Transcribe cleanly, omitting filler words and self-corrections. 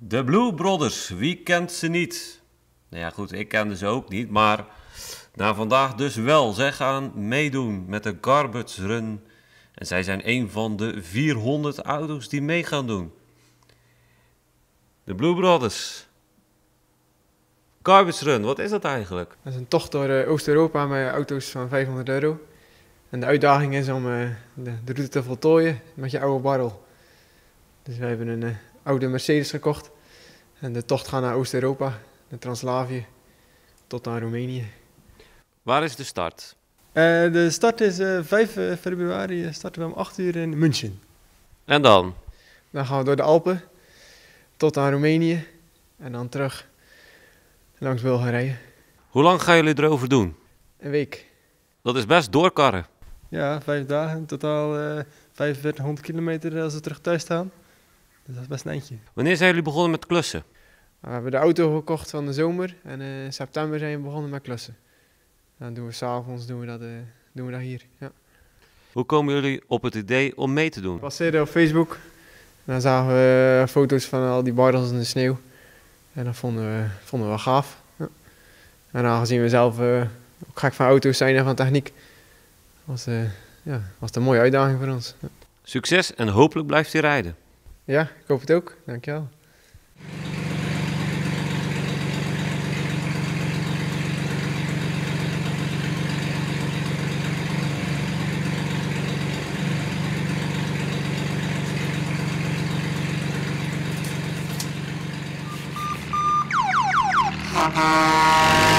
De Blue Brothers, wie kent ze niet? Nou ja, goed, ik kende ze ook niet, maar vandaag dus wel. Zij gaan meedoen met de Garbage Run. En zij zijn een van de 400 auto's die mee gaan doen. De Blue Brothers. Garbage Run, wat is dat eigenlijk? Dat is een tocht door Oost-Europa met auto's van €500. En de uitdaging is om de route te voltooien met je oude barrel. Dus wij hebben een oude Mercedes gekocht. En de tocht gaat naar Oost-Europa, naar Translavië, tot aan Roemenië. Waar is de start? De start is 5 februari, starten we om 8 uur in München. En dan? Dan gaan we door de Alpen, tot aan Roemenië. En dan terug langs Bulgarije. Hoe lang gaan jullie erover doen? Een week. Dat is best doorkarren. Ja, 5 dagen, in totaal 4500 kilometer als we terug thuis staan. Dus dat is best een eindje. Wanneer zijn jullie begonnen met klussen? We hebben de auto gekocht van de zomer en in september zijn we begonnen met klussen. Dan doen we 's avonds doen we dat hier. Ja. Hoe komen jullie op het idee om mee te doen? We passeerden op Facebook en dan zagen we foto's van al die barrels in de sneeuw. En dat vonden we wel gaaf. Ja. En aangezien we zelf ook gek van auto's zijn en van techniek, was het een mooie uitdaging voor ons. Ja. Succes en hopelijk blijft hij rijden. Ja, ik hoop het ook. Dankjewel. Bye.